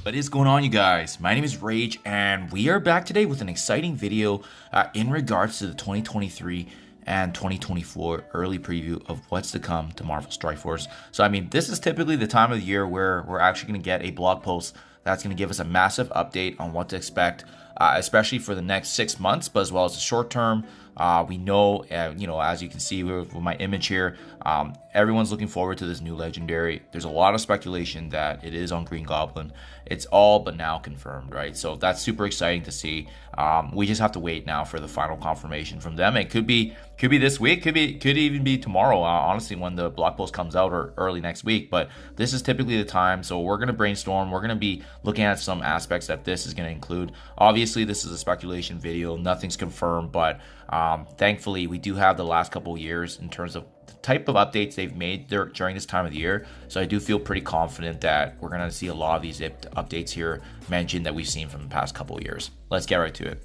What is going on, you guys? My name is Rage, and we are back today with an exciting video in regards to the 2023 and 2024 early preview of what's to come to Marvel Strike Force. So, I mean, this is typically the time of the year where we're actually going to get a blog post that's going to give us a massive update on what to expect, especially for the next 6 months, but as well as the short term. We know, as you can see with my image here, everyone's looking forward to this new legendary. There's a lot of speculation that it is on Green Goblin. It's all but now confirmed, right? So that's super exciting to see. We just have to wait now for the final confirmation from them. It could be this week, could even be tomorrow, honestly, when the blog post comes out, or early next week. But this is typically the time, so we're going to brainstorm. We're going to be looking at some aspects that this is going to include. Obviously, this is a speculation video. Nothing's confirmed, but thankfully, we do have the last couple of years in terms of the type of updates they've made during this time of the year. So I do feel pretty confident that we're going to see a lot of these updates here mentioned that we've seen from the past couple of years. Let's get right to it.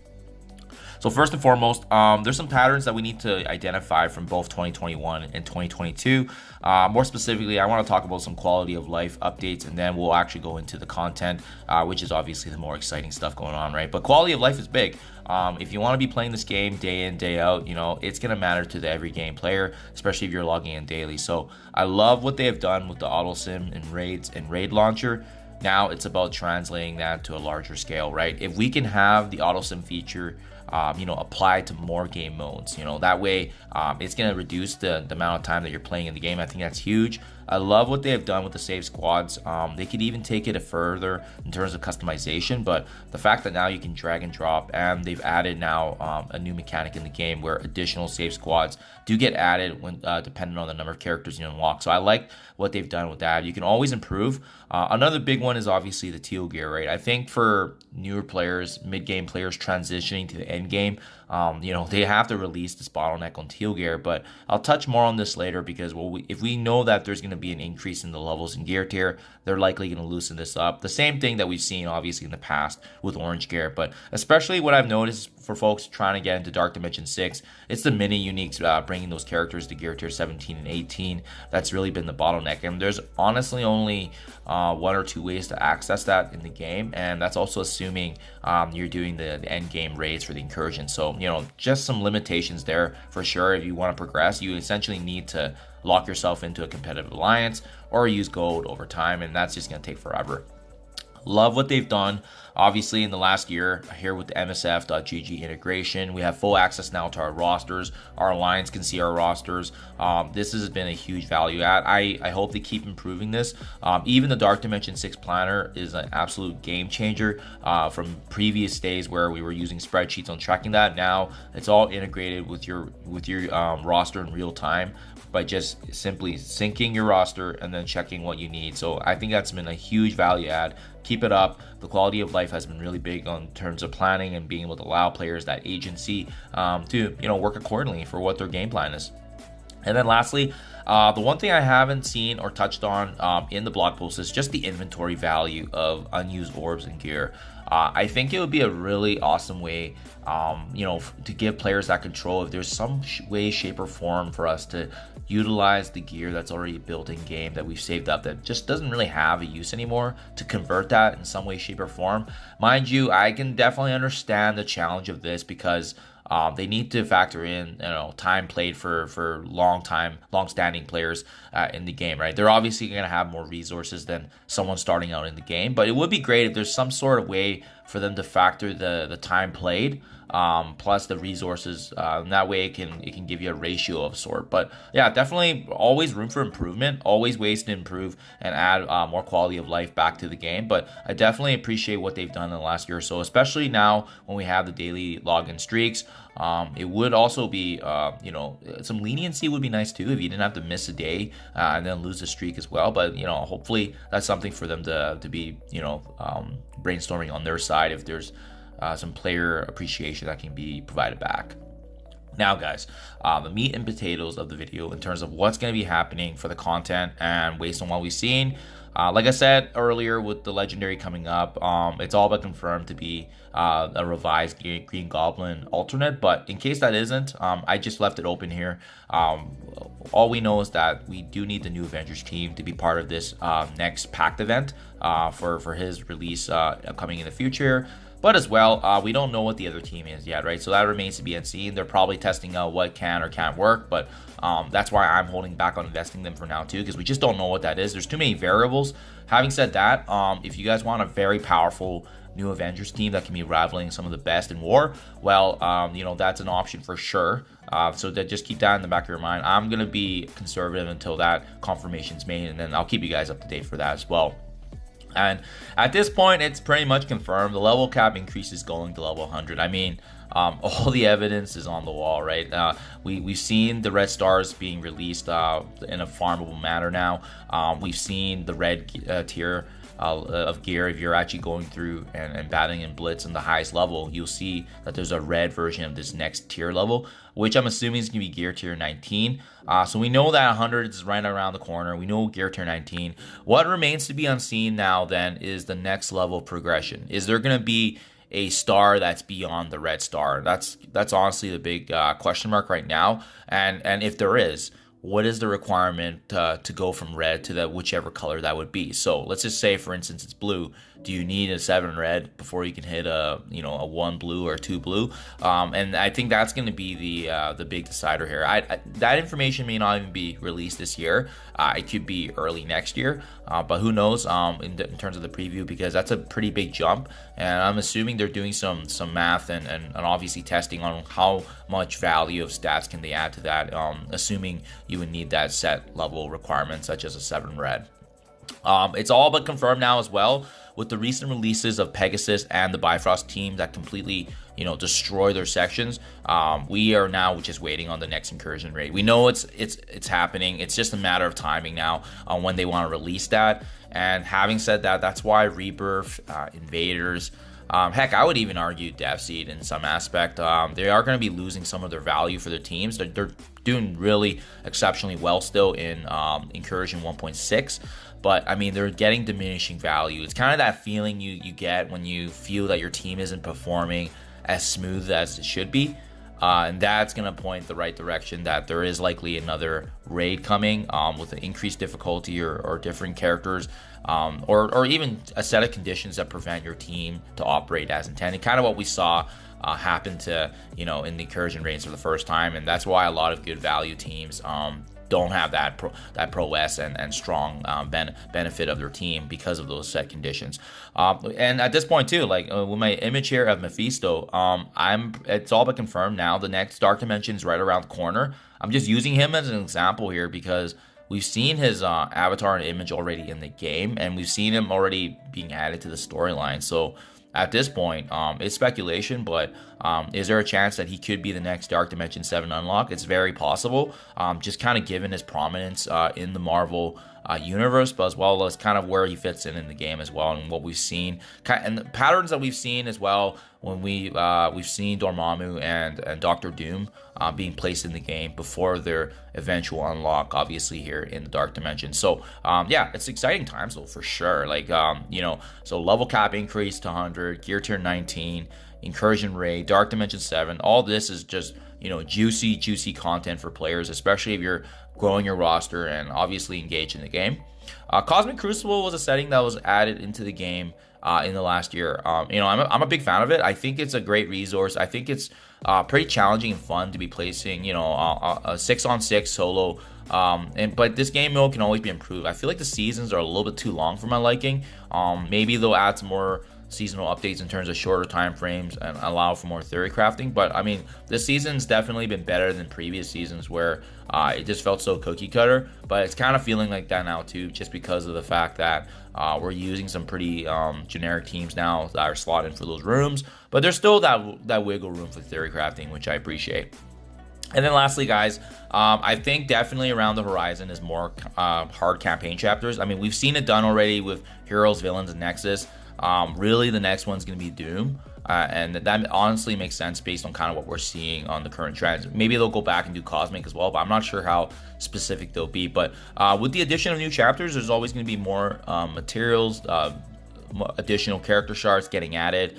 So first and foremost, there's some patterns that we need to identify from both 2021 and 2022. More specifically, I want to talk about some quality of life updates, and then we'll actually go into the content, which is obviously the more exciting stuff going on, right? But quality of life is big. If you want to be playing this game day in, day out, it's going to matter to the every game player, especially if you're logging in daily. So I love what they have done with the auto sim and raids and raid launcher. Now it's about translating that to a larger scale, right? If we can have the auto sim feature applied to more game modes, that way it's going to reduce the amount of time that you're playing in the game. I think that's huge. I love what they have done with the save squads. They could even take it further in terms of customization, but the fact that now you can drag and drop, and they've added now a new mechanic in the game where additional save squads do get added when depending on the number of characters you unlock. So I like what they've done with that. You can always improve. Another big one is obviously the teal gear, right? I think for newer players, mid-game players transitioning to the end game, they have to release this bottleneck on teal gear, but I'll touch more on this later because if we know that there's going to be an increase in the levels in gear tier, they're likely going to loosen this up. The same thing that we've seen obviously in the past with orange gear, but especially what I've noticed for folks trying to get into Dark Dimension 6, it's the mini uniques bringing those characters to gear tier 17 and 18. That's really been the bottleneck, and there's honestly only 1 or 2 ways to access that in the game, and that's also assuming you're doing the end game raids for the incursion. So just some limitations there for sure. If you want to progress, you essentially need to lock yourself into a competitive alliance or use gold over time, and that's just going to take forever. Love what they've done obviously in the last year here with the MSF.GG integration. We have full access now to our rosters. Our alliance can see our rosters. This has been a huge value add. I hope they keep improving this. Even the Dark Dimension 6 planner is an absolute game changer from previous days where we were using spreadsheets on tracking that. Now it's all integrated with your roster in real time by just simply syncing your roster and then checking what you need. So I think that's been a huge value add. Keep it up. The quality of life has been really big on terms of planning and being able to allow players that agency to work accordingly for what their game plan is. And then lastly, the one thing I haven't seen or touched on in the blog post is just the inventory value of unused orbs and gear. I think it would be a really awesome way, to give players that control. If there's some way, shape, or form for us to utilize the gear that's already built in game that we've saved up that just doesn't really have a use anymore, to convert that in some way, shape, or form. Mind you, I can definitely understand the challenge of this because they need to factor in time played for long-standing players in the game, right? They're obviously going to have more resources than someone starting out in the game, but it would be great if there's some sort of way for them to factor the time played plus the resources. That way it can give you a ratio of sort. But yeah, definitely always room for improvement, always ways to improve and add more quality of life back to the game. But I definitely appreciate what they've done in the last year or so, especially now when we have the daily login streaks. It would also be, some leniency would be nice too if you didn't have to miss a day and then lose the streak as well. But hopefully that's something for them to be brainstorming on their side if there's some player appreciation that can be provided back. Now, guys, the meat and potatoes of the video in terms of what's going to be happening for the content and based on what we've seen. Like I said earlier, with the legendary coming up, it's all but confirmed to be a revised Green Goblin alternate. But in case that isn't, I just left it open here. All we know is that we do need the new Avengers team to be part of this next packed event for his release coming in the future. But as well, we don't know what the other team is yet, right? So that remains to be unseen. They're probably testing out what can or can't work, but that's why I'm holding back on investing them for now too, because we just don't know what that is. There's too many variables. Having said that, if you guys want a very powerful new Avengers team that can be rivaling some of the best in war, well, that's an option for sure. So that just keep that in the back of your mind. I'm going to be conservative until that confirmation's made, and then I'll keep you guys up to date for that as well. And at this point, it's pretty much confirmed. The level cap increase is going to level 100. I mean, all the evidence is on the wall, right? We've seen the red stars being released in a farmable manner now. We've seen the red tier of gear. If you're actually going through and battling in blitz in the highest level, you'll see that there's a red version of this next tier level, which I'm assuming is going to be gear tier 19. So we know that 100 is right around the corner. We know gear tier 19. What remains to be unseen now then is the next level of progression. Is there going to be a star that's beyond the red star? That's honestly the big question mark right now. And if there is, what is the requirement to go from red to whichever color that would be? So let's just say, for instance, it's blue. Do you need a 7 red before you can hit a 1 blue or 2 blue? And I think that's going to be the big decider here. That information may not even be released this year. It could be early next year, but who knows in terms of the preview, because that's a pretty big jump. And I'm assuming they're doing some math and obviously testing on how much value of stats can they add to that, assuming you would need that set level requirement such as a 7 red. It's all but confirmed now as well, with the recent releases of Pegasus and the Bifrost team that completely, destroy their sections. We are now just waiting on the next incursion raid. We know it's happening. It's just a matter of timing now on when they want to release that. And having said that, that's why Rebirth, Invaders, heck, I would even argue DevSeed in some aspect. They are going to be losing some of their value for their teams. They're doing really exceptionally well still in Incursion 1.6. But, I mean, they're getting diminishing value. It's kind of that feeling you get when you feel that your team isn't performing as smooth as it should be. And that's going to point the right direction that there is likely another raid coming with an increased difficulty or different characters, or even a set of conditions that prevent your team to operate as intended. Kind of what we saw happen to, in the incursion raids for the first time. And that's why a lot of good value teams don't have that prowess and strong benefit of their team because of those set conditions. And at this point too, like with my image here of Mephisto, it's all but confirmed now. The next Dark Dimension is right around the corner. I'm just using him as an example here because we've seen his avatar and image already in the game, and we've seen him already being added to the storyline. So at this point, it's speculation, but is there a chance that he could be the next Dark Dimension 7 unlock? It's very possible, just kind of given his prominence in the Marvel universe, but as well as kind of where he fits in the game as well, and what we've seen, and the patterns that we've seen as well when we've seen Dormammu and Doctor Doom being placed in the game before their eventual unlock, obviously here in the Dark Dimension. So yeah, it's exciting times though for sure. Like so level cap increase to 100, gear tier 19, incursion raid, Dark Dimension 7. All this is just juicy content for players, especially if you're growing your roster and obviously engaged in the game. Cosmic Crucible was a setting that was added into the game in the last year. I'm a big fan of it. I think it's a great resource. I think it's pretty challenging and fun to be placing, a 6-on-6 solo. But this game mode can always be improved. I feel like the seasons are a little bit too long for my liking. Maybe they'll add some more seasonal updates in terms of shorter time frames and allow for more theory crafting. But I mean, this season's definitely been better than previous seasons where it just felt so cookie cutter. But it's kind of feeling like that now too, just because of the fact that we're using some pretty generic teams now that are slotted for those rooms. But there's still that wiggle room for theory crafting, which I appreciate. And then lastly, guys, I think definitely around the horizon is more hard campaign chapters. I mean, we've seen it done already with Heroes, Villains, and Nexus. Really, the next one's going to be Doom. and that honestly makes sense based on kind of what we're seeing on the current trends. Maybe they'll go back and do cosmic as well, but I'm not sure how specific they'll be. But with the addition of new chapters, there's always going to be more materials, additional character shards getting added,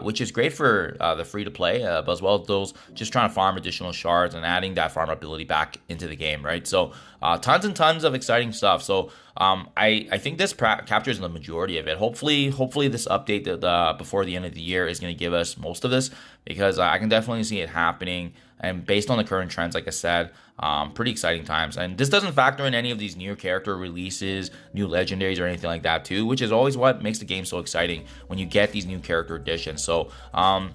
which is great for the free-to-play, but as well as those just trying to farm additional shards and adding that farm ability back into the game, right? So tons and tons of exciting stuff. So I think this captures the majority of it. Hopefully this update that before the end of the year is going to give us most of this, because I can definitely see it happening. And based on the current trends, like I said, pretty exciting times. And this doesn't factor in any of these new character releases, new legendaries, or anything like that too, which is always what makes the game so exciting when you get these new character additions. So,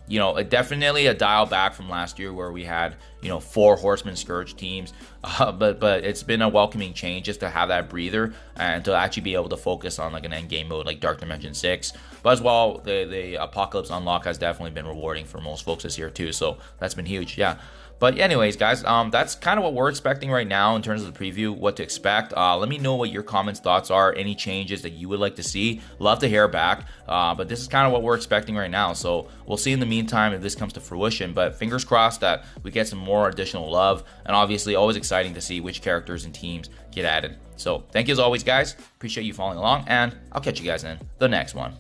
you know, definitely a dial back from last year where we had, you know, 4 Horseman Scourge teams. But it's been a welcoming change just to have that breather and to actually be able to focus on like an end game mode like Dark Dimension 6. But as well, the Apocalypse Unlock has definitely been rewarding for most folks this year too. So that's been huge. Yeah. But anyways, guys, that's kind of what we're expecting right now in terms of the preview, what to expect. Let me know what your comments, thoughts are, any changes that you would like to see. Love to hear back. But this is kind of what we're expecting right now. So we'll see in the meantime if this comes to fruition. But fingers crossed that we get some more additional love. And obviously, always exciting to see which characters and teams get added. So thank you as always, guys. Appreciate you following along. And I'll catch you guys in the next one.